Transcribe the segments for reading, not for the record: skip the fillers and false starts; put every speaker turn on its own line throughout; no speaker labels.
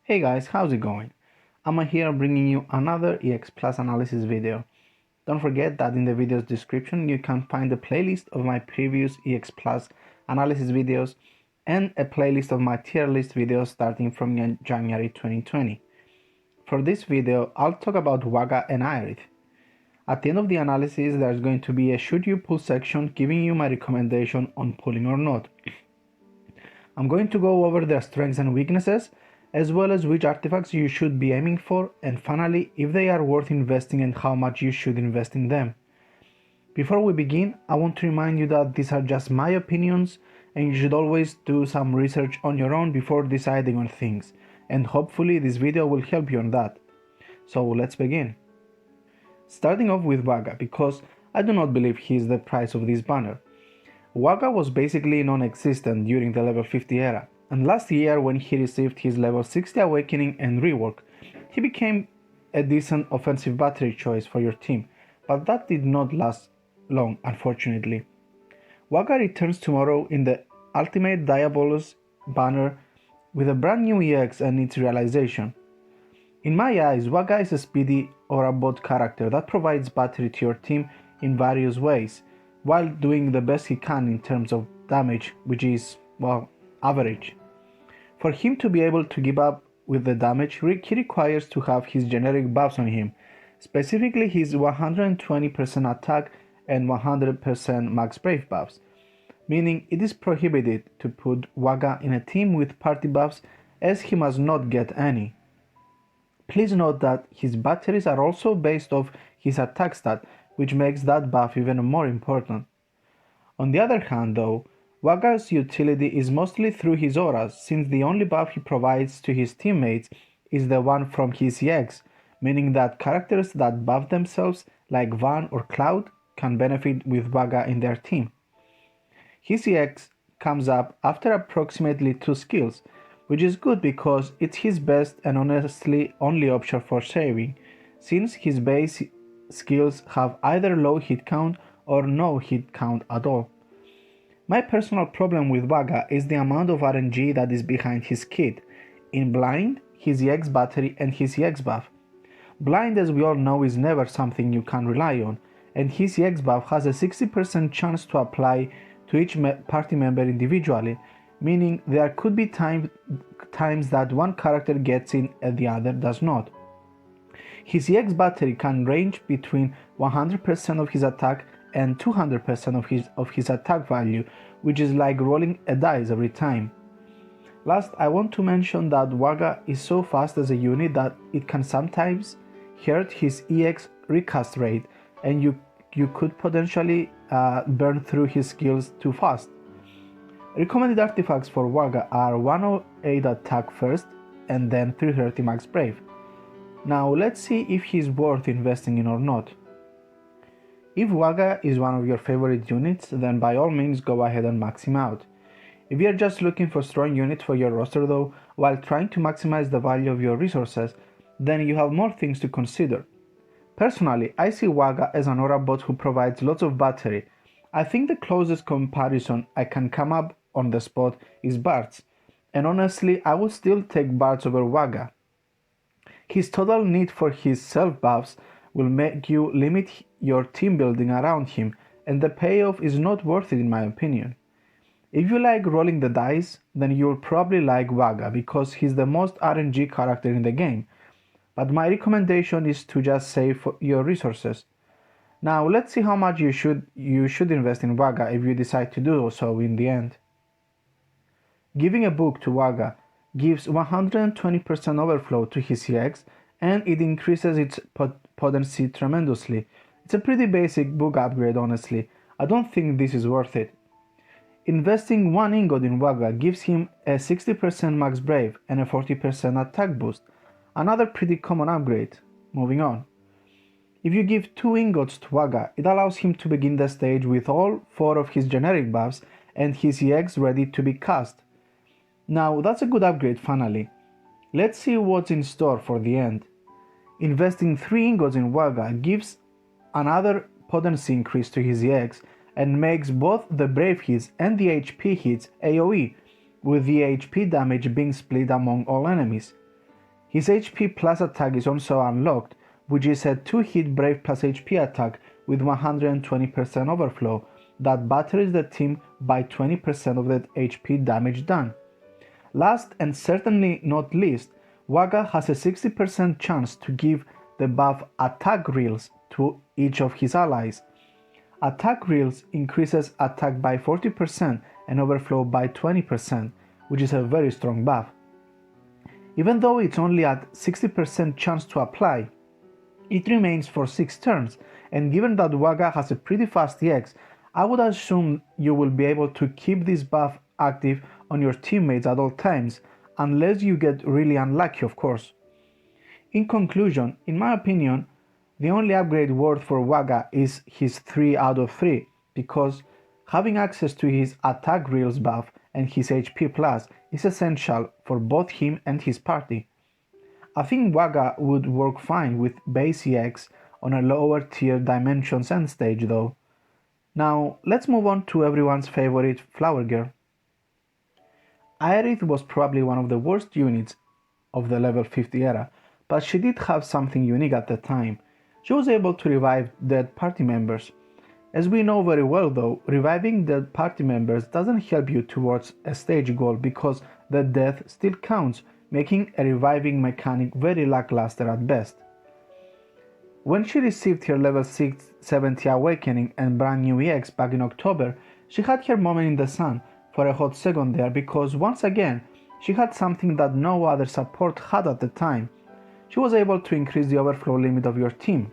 Hey guys, how's it going? I'm here bringing you another EX Plus analysis video. Don't forget that in the video's description you can find a playlist of my previous EX Plus analysis videos and a playlist of my tier list videos starting from January 2020. For this video, I'll talk about Wakka and Aerith. At the end of the analysis, there's going to be a should you pull section giving you my recommendation on pulling or not. I'm going to go over their strengths and weaknesses, as well as which artifacts you should be aiming for, and finally, if they are worth investing and how much you should invest in them. Before we begin, I want to remind you that these are just my opinions and you should always do some research on your own before deciding on things, and hopefully this video will help you on that. So let's begin. Starting off with Wakka, because I do not believe he is the price of this banner. Wakka was basically non-existent during the level 50 era, and last year when he received his level 60 awakening and rework, he became a decent offensive battery choice for your team, but that did not last long, unfortunately. Wakka returns tomorrow in the Ultimate Diabolus banner with a brand new EX and its realization. In my eyes, Wakka is a speedy or a bot character that provides battery to your team in various ways, while doing the best he can in terms of damage, which is, well, average. For him to be able to keep up with the damage, he requires to have his generic buffs on him, specifically his 120% attack and 100% max brave buffs, meaning it is prohibited to put Wakka in a team with party buffs as he must not get any. Please note that his batteries are also based off his attack stat, which makes that buff even more important. On the other hand though, Wakka's utility is mostly through his auras, since the only buff he provides to his teammates is the one from his EX, meaning that characters that buff themselves like Van or Cloud can benefit with Wakka in their team. His EX comes up after approximately 2 skills, which is good because it's his best and honestly only option for saving, since his base skills have either low hit count or no hit count at all. My personal problem with Wakka is the amount of RNG that is behind his kit, in Blind, his EX battery and his EX buff. Blind, as we all know, is never something you can rely on, and his EX buff has a 60% chance to apply to each party member individually, meaning there could be times that one character gets in and the other does not. His EX battery can range between 100% of his attack and 200% of his attack value, which is like rolling a dice every time. Last, I want to mention that Wakka is so fast as a unit that it can sometimes hurt his EX recast rate, and you could potentially burn through his skills too fast. Recommended artifacts for Wakka are 108 attack first and then 330 max brave. Now let's see if he's worth investing in or not. If Wakka is one of your favorite units, then by all means go ahead and max him out. If you're just looking for strong units for your roster though, while trying to maximize the value of your resources, then you have more things to consider. Personally, I see Wakka as an aura bot who provides lots of battery. I think the closest comparison I can come up on the spot is Bart's, and honestly I would still take Bart's over Wakka. His total need for his self buffs will make you limit your team building around him, and the payoff is not worth it in my opinion. If you like rolling the dice, then you'll probably like Wakka because he's the most RNG character in the game, but my recommendation is to just save your resources. Now let's see how much you should invest in Wakka if you decide to do so in the end. Giving a book to Wakka gives 120% overflow to his EX, and it increases its potency tremendously. It's a pretty basic book upgrade honestly. I don't think this is worth it. Investing 1 ingot in Wakka gives him a 60% max brave and a 40% attack boost, another pretty common upgrade. Moving on. If you give 2 ingots to Wakka, it allows him to begin the stage with all 4 of his generic buffs and his EX ready to be cast. Now that's a good upgrade finally. Let's see what's in store for the end. Investing 3 ingots in Wakka gives another potency increase to his EX and makes both the brave hits and the HP hits AoE, with the HP damage being split among all enemies. His HP plus attack is also unlocked, which is a 2-hit Brave plus HP attack with 120% overflow that batters the team by 20% of the HP damage done. Last and certainly not least, Wakka has a 60% chance to give the buff Attack Reels to each of his allies. Attack Reels increases attack by 40% and overflow by 20%, which is a very strong buff. Even though it's only at 60% chance to apply, it remains for 6 turns, and given that Wakka has a pretty fast EX, I would assume you will be able to keep this buff active on your teammates at all times, unless you get really unlucky, of course. In conclusion, in my opinion, the only upgrade worth for Wakka is his 3 out of 3, because having access to his attack reels buff and his HP plus is essential for both him and his party. I think Wakka would work fine with base EX on a lower tier Dimensions end stage though. Now let's move on to everyone's favorite flower girl. Aerith was probably one of the worst units of the level 50 era, but she did have something unique at the time. She was able to revive dead party members. As we know very well though, reviving dead party members doesn't help you towards a stage goal because the death still counts, making a reviving mechanic very lackluster at best. When she received her level 670 awakening and brand new EX back in October, she had her moment in the sun for a hot second there because once again, she had something that no other support had at the time. She was able to increase the overflow limit of your team.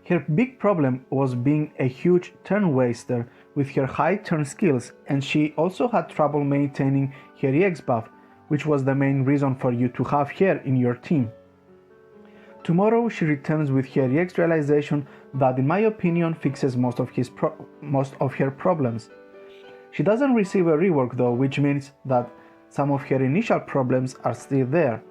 Her big problem was being a huge turn waster with her high turn skills, and she also had trouble maintaining her EX buff, which was the main reason for you to have her in your team. Tomorrow she returns with her EX realization that in my opinion fixes most of her problems. She doesn't receive a rework though, which means that some of her initial problems are still there,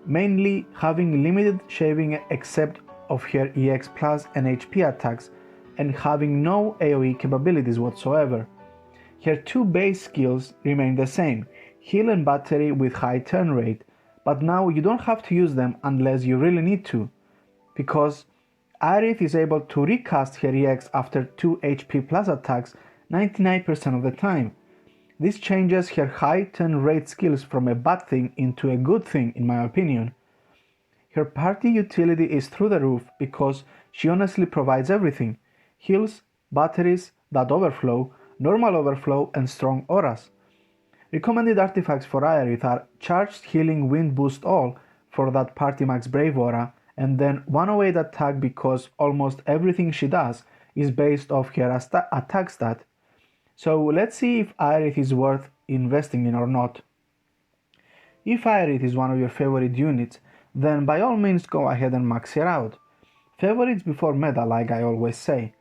mainly having limited shaving except of her EX plus and HP attacks and having no AoE capabilities whatsoever. Her 2 base skills remain the same, heal and battery with high turn rate, but now you don't have to use them unless you really need to, because Aerith is able to recast her EX after 2 HP plus attacks 99% of the time. This changes her high turn rate skills from a bad thing into a good thing in my opinion. Her party utility is through the roof because she honestly provides everything: heals, batteries, that overflow, normal overflow and strong auras. Recommended artifacts for Aerith are Charged Healing Wind Boost All for that party max Brave aura, and then 108 attack because almost everything she does is based off her attack stat. So let's see if Aerith is worth investing in or not. If Aerith is one of your favorite units, then by all means go ahead and max her out. Favorites before meta, like I always say.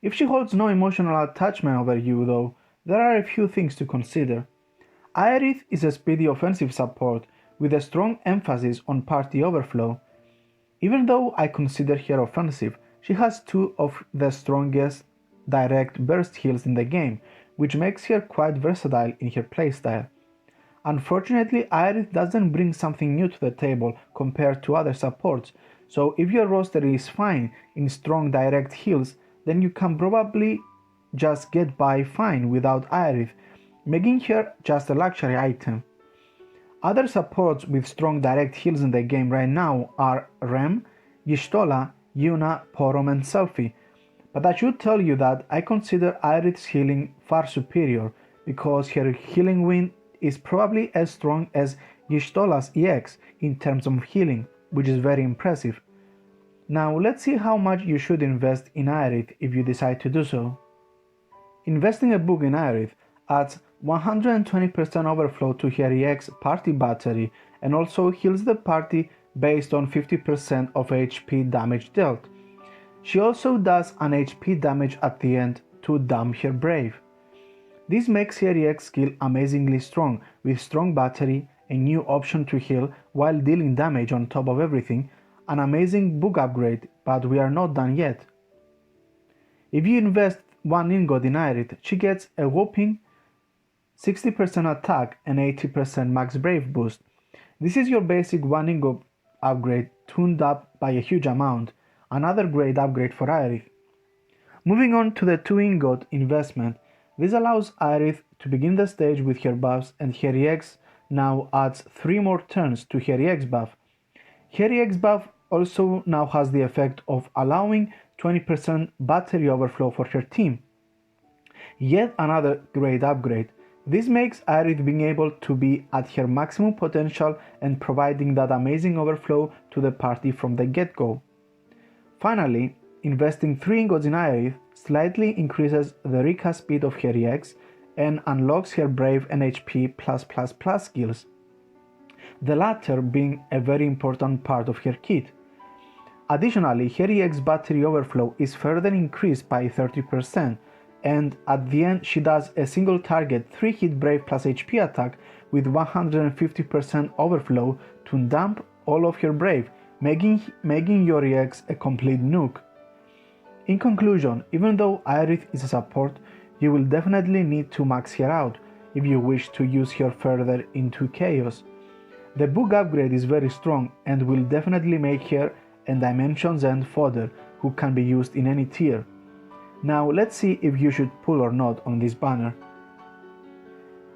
If she holds no emotional attachment over you though, there are a few things to consider. Aerith is a speedy offensive support with a strong emphasis on party overflow. Even though I consider her offensive, she has 2 of the strongest direct burst heals in the game, which makes her quite versatile in her playstyle. Unfortunately, Aerith doesn't bring something new to the table compared to other supports, so if your roster is fine in strong direct heals, then you can probably just get by fine without Aerith, making her just a luxury item. Other supports with strong direct heals in the game right now are Rem, Y'shtola, Yuna, Porom and Selfie, but I should tell you that I consider Aerith's healing far superior because her healing wind is probably as strong as Y'shtola's EX in terms of healing, which is very impressive. Now let's see how much you should invest in Aerith if you decide to do so. Investing a book in Aerith adds 120% overflow to her EX party battery and also heals the party based on 50% of HP damage dealt. She also does an HP damage at the end to dump her Brave. This makes her EX skill amazingly strong with strong battery, a new option to heal while dealing damage on top of everything, an amazing book upgrade, but we are not done yet. If you invest 1 ingot in Aerith, she gets a whopping 60% attack and 80% max Brave boost. This is your basic 1 ingot upgrade tuned up by a huge amount, another great upgrade for Aerith. Moving on to the 2 ingot investment, this allows Aerith to begin the stage with her buffs, and her EX now adds 3 more turns to her EX buff. Her EX buff also now has the effect of allowing 20% battery overflow for her team. Yet another great upgrade. This makes Aerith being able to be at her maximum potential and providing that amazing overflow to the party from the get-go. Finally, investing 3 ingots in Aerith slightly increases the recast speed of her EX and unlocks her Brave and HP +++ skills, the latter being a very important part of her kit. Additionally, her EX battery overflow is further increased by 30%, and at the end she does a single target 3-hit Brave plus HP attack with 150% overflow to dump all of her Brave, making your EX a complete nuke. In conclusion, even though Aerith is a support, you will definitely need to max her out if you wish to use her further into Chaos. The book upgrade is very strong and will definitely make her a Dimensions End fodder who can be used in any tier. Now let's see if you should pull or not on this banner.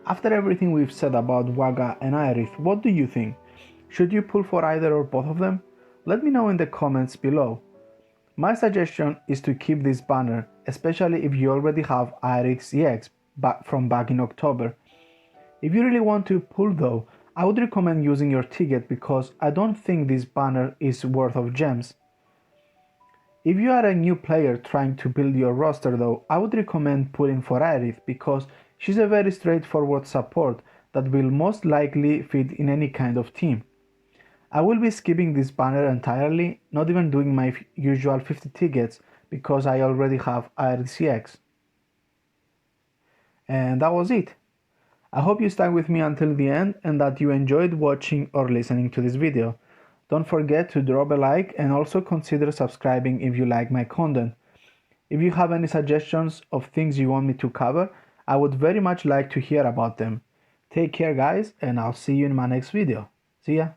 After everything we've said about Wakka and Aerith, what do you think? Should you pull for either or both of them? Let me know in the comments below. My suggestion is to keep this banner, especially if you already have Aerith's EX from back in October. If you really want to pull though, I would recommend using your ticket because I don't think this banner is worth of gems. If you are a new player trying to build your roster though, I would recommend pulling for Aerith because she's a very straightforward support that will most likely fit in any kind of team. I will be skipping this banner entirely, not even doing my usual 50 tickets because I already have Aerith's EX. And that was it. I hope you stuck with me until the end and that you enjoyed watching or listening to this video. Don't forget to drop a like and also consider subscribing if you like my content. If you have any suggestions of things you want me to cover, I would very much like to hear about them. Take care guys, and I'll see you in my next video. See ya!